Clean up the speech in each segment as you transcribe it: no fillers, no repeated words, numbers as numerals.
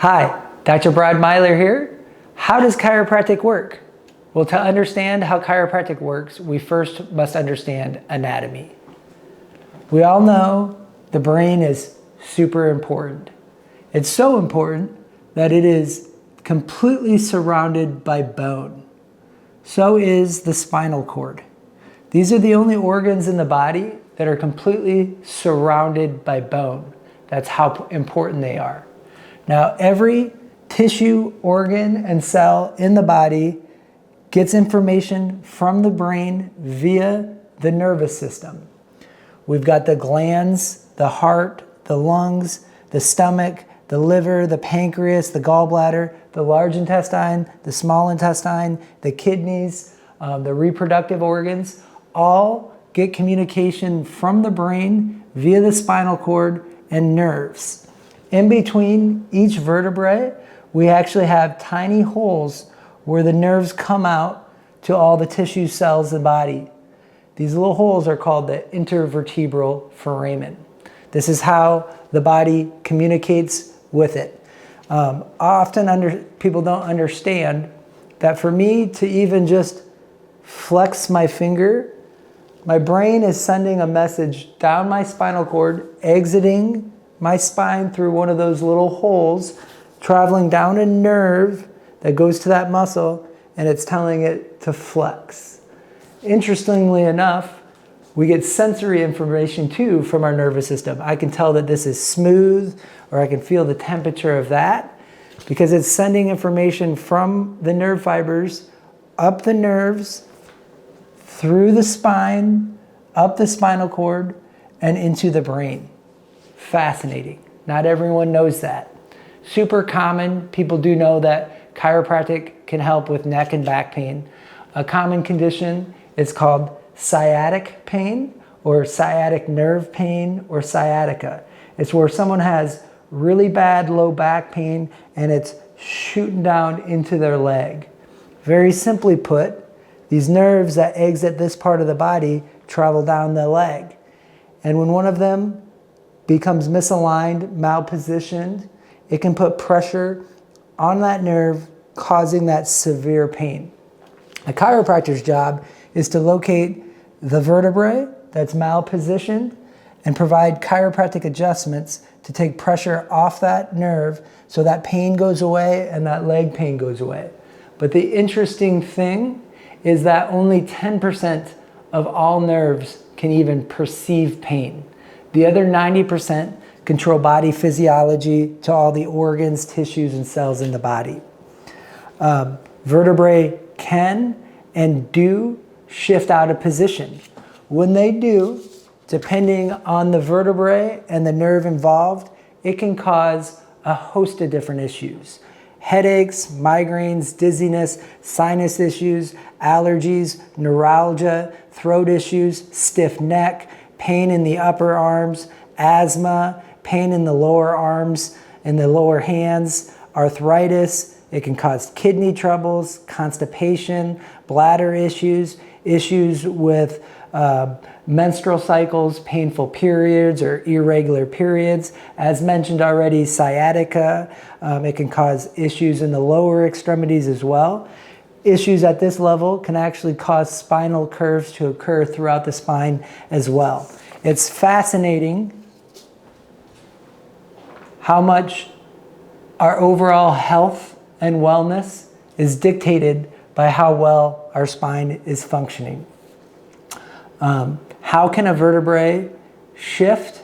Hi, Dr. Brad Meylor here. How does chiropractic work? Well, to understand how chiropractic works, we first must understand anatomy. We all know the brain is super important. It's so important that it is completely surrounded by bone. So is the spinal cord. These are the only organs in the body that are completely surrounded by bone. That's how important they are. Now, every tissue, organ, and cell in the body gets information from the brain via the nervous system. We've got the glands, the heart, the lungs, the stomach, the liver, the pancreas, the gallbladder, the large intestine, the small intestine, the kidneys, the reproductive organs, all get communication from the brain via the spinal cord and nerves. In between each vertebrae, we actually have tiny holes where the nerves come out to all the tissue cells in the body. These little holes are called the intervertebral foramen. This is how the body communicates with it. People don't understand that for me to even just flex my finger, my brain is sending a message down my spinal cord, exiting my spine through one of those little holes, traveling down a nerve that goes to that muscle, and it's telling it to flex. Interestingly enough, we get sensory information too from our nervous system. I can tell that this is smooth, or I can feel the temperature of that, because it's sending information from the nerve fibers up the nerves, through the spine, up the spinal cord, and into the brain. Fascinating. Not everyone knows that. Super common. People do know that chiropractic can help with neck and back pain. A common condition is called sciatic pain, or sciatic nerve pain, or sciatica. It's where someone has really bad low back pain and it's shooting down into their leg. Very simply put, these nerves that exit this part of the body travel down the leg. And when one of them becomes misaligned, malpositioned, it can put pressure on that nerve, causing that severe pain. A chiropractor's job is to locate the vertebrae that's malpositioned and provide chiropractic adjustments to take pressure off that nerve so that pain goes away and that leg pain goes away. But the interesting thing is that only 10% of all nerves can even perceive pain. The other 90% control body physiology to all the organs, tissues, and cells in the body. Vertebrae can and do shift out of position. When they do, depending on the vertebrae and the nerve involved, it can cause a host of different issues. Headaches, migraines, dizziness, sinus issues, allergies, neuralgia, throat issues, stiff neck, pain in the upper arms, asthma, pain in the lower arms and the lower hands, arthritis. It can cause kidney troubles, constipation, bladder issues, issues with menstrual cycles, painful periods or irregular periods. As mentioned already, sciatica. It can cause issues in the lower extremities as well. Issues at this level can actually cause spinal curves to occur throughout the spine as well. It's fascinating how much our overall health and wellness is dictated by how well our spine is functioning. How can a vertebrae shift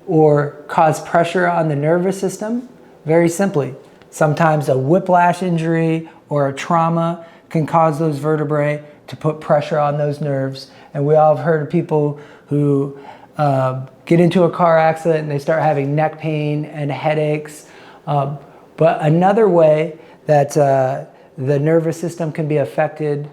or cause pressure on the nervous system? Very simply, sometimes a whiplash injury or a trauma can cause those vertebrae to put pressure on those nerves. And we all have heard of people who get into a car accident and they start having neck pain and headaches. But another way that the nervous system can be affected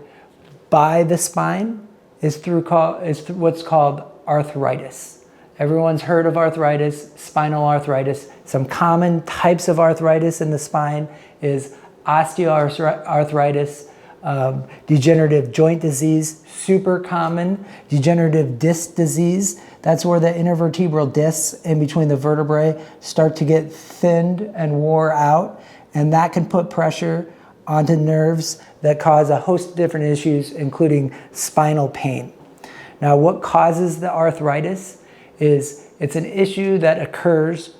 by the spine is through what's called arthritis. Everyone's heard of arthritis, spinal arthritis. Some common types of arthritis in the spine is osteoarthritis, Degenerative joint disease, super common. Degenerative disc disease, that's where the intervertebral discs in between the vertebrae start to get thinned and wore out, and that can put pressure onto nerves that cause a host of different issues, including spinal pain. Now, what causes the arthritis is it's an issue that occurs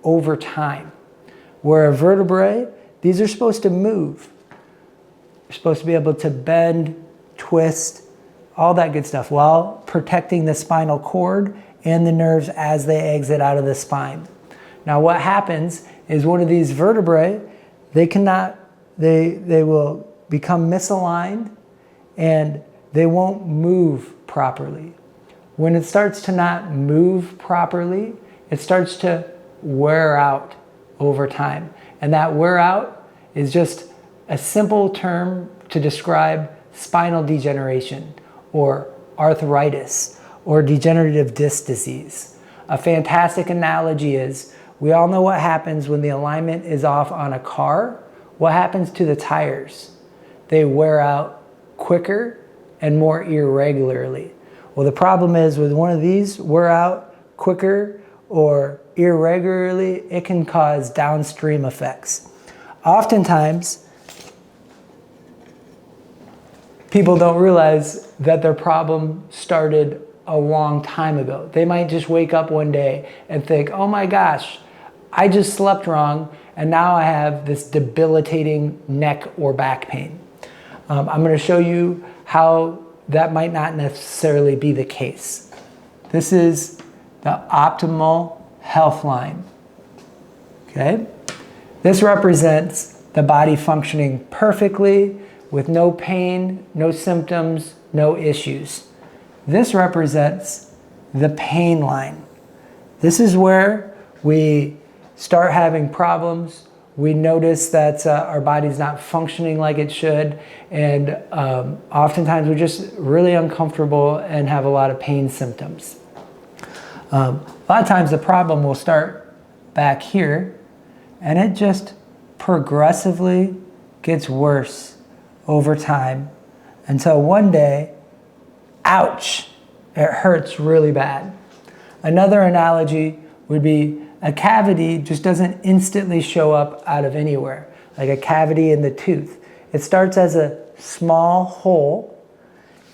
over time, where a vertebrae, these are supposed to move. You're supposed to be able to bend, twist, all that good stuff, while protecting the spinal cord and the nerves as they exit out of the spine. Now, what happens is one of these vertebrae, they will become misaligned and they won't move properly. When it starts to not move properly, it starts to wear out over time. And that wear out is just a simple term to describe spinal degeneration or arthritis or degenerative disc disease. A fantastic analogy is, we all know what happens when the alignment is off on a car. What happens to the tires? They wear out quicker and more irregularly. Well, the problem is with one of these wear out quicker or irregularly, it can cause downstream effects. Oftentimes, people don't realize that their problem started a long time ago. They might just wake up one day and think, oh my gosh, I just slept wrong and now I have this debilitating neck or back pain. I'm going to show you how that might not necessarily be the case. This is the optimal health line. Okay? This represents the body functioning perfectly with no pain, no symptoms, no issues. This represents the pain line. This is where we start having problems. We notice that our body's not functioning like it should, and oftentimes we're just really uncomfortable and have a lot of pain symptoms. A lot of times the problem will start back here, and it just progressively gets worse over time until one day, ouch, it hurts really bad. Another analogy would be a cavity just doesn't instantly show up out of anywhere, like a cavity in the tooth. It starts as a small hole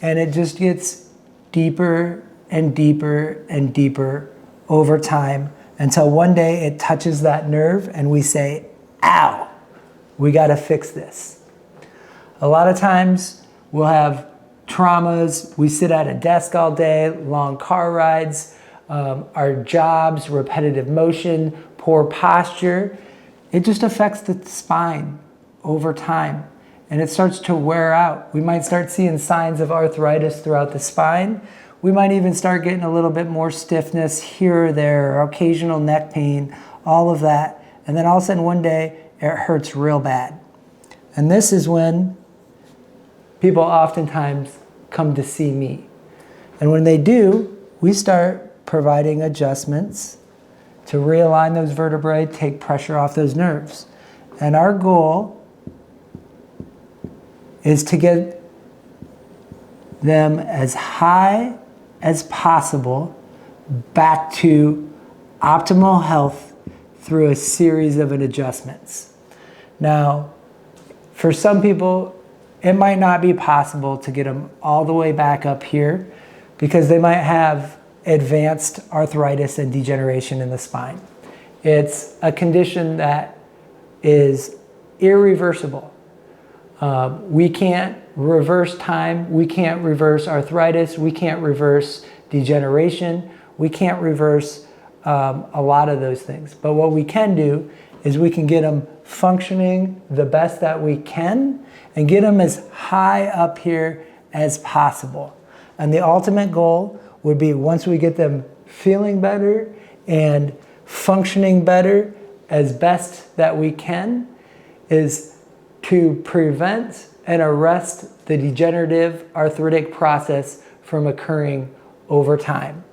and it just gets deeper and deeper and deeper over time until one day it touches that nerve and we say, ow, we got to fix this. A lot of times we'll have traumas. We sit at a desk all day, long car rides, our jobs, repetitive motion, poor posture. It just affects the spine over time and it starts to wear out. We might start seeing signs of arthritis throughout the spine. We might even start getting a little bit more stiffness here or there, or occasional neck pain, all of that. And then all of a sudden one day it hurts real bad. And this is when people oftentimes come to see me. And when they do, we start providing adjustments to realign those vertebrae, take pressure off those nerves. And our goal is to get them as high as possible back to optimal health through a series of adjustments. Now, for some people, it might not be possible to get them all the way back up here because they might have advanced arthritis and degeneration in the spine. It's a condition that is irreversible. We can't reverse time. We can't reverse arthritis. We can't reverse degeneration. We can't reverse a lot of those things. But what we can do is we can get them functioning the best that we can and get them as high up here as possible. And the ultimate goal would be, once we get them feeling better and functioning better as best that we can, is to prevent and arrest the degenerative arthritic process from occurring over time.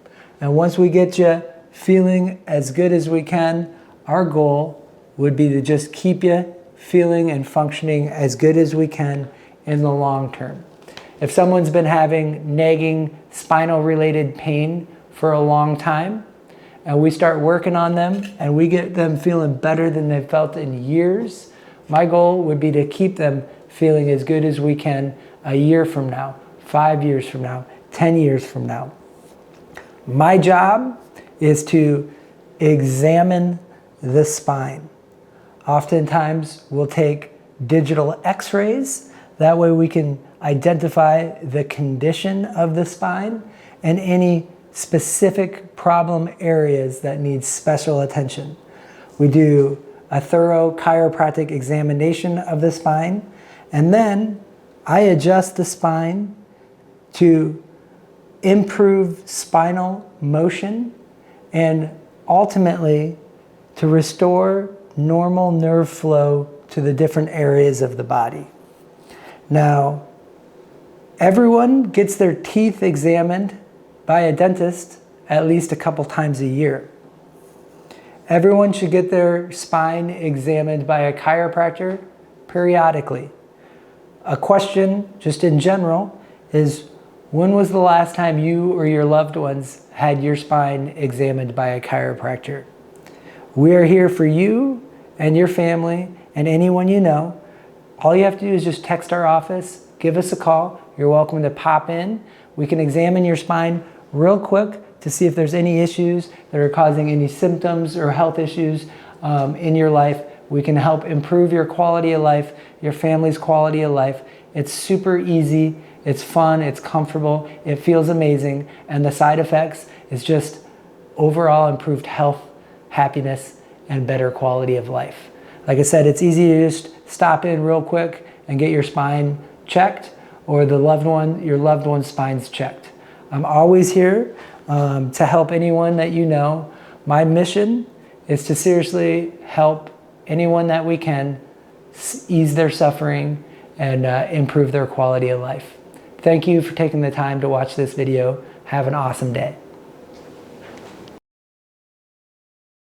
And once we get you feeling as good as we can, our goal would be to just keep you feeling and functioning as good as we can in the long term. If someone's been having nagging spinal related pain for a long time, and we start working on them and we get them feeling better than they've felt in years, my goal would be to keep them feeling as good as we can a year from now, 5 years from now, 10 years from now. My job is to examine the spine. Oftentimes we'll take digital x-rays. That way we can identify the condition of the spine and any specific problem areas that need special attention. We do a thorough chiropractic examination of the spine, and then I adjust the spine to improve spinal motion and ultimately to restore normal nerve flow to the different areas of the body. Now, everyone gets their teeth examined by a dentist at least a couple times a year. Everyone should get their spine examined by a chiropractor periodically. A question, just in general, is when was the last time you or your loved ones had your spine examined by a chiropractor? We are here for you and your family and anyone you know. All you have to do is just text our office, give us a call. You're welcome to pop in. We can examine your spine real quick to see if there's any issues that are causing any symptoms or health issues in your life. We can help improve your quality of life, your family's quality of life. It's super easy, it's fun, it's comfortable, it feels amazing, and the side effects is just overall improved health, happiness, and better quality of life. Like I said, it's easy to just stop in real quick and get your spine checked, or your loved one's spine's checked. I'm always here to help anyone that you know. My mission is to seriously help anyone that we can ease their suffering and improve their quality of life. Thank you for taking the time to watch this video. Have an awesome day.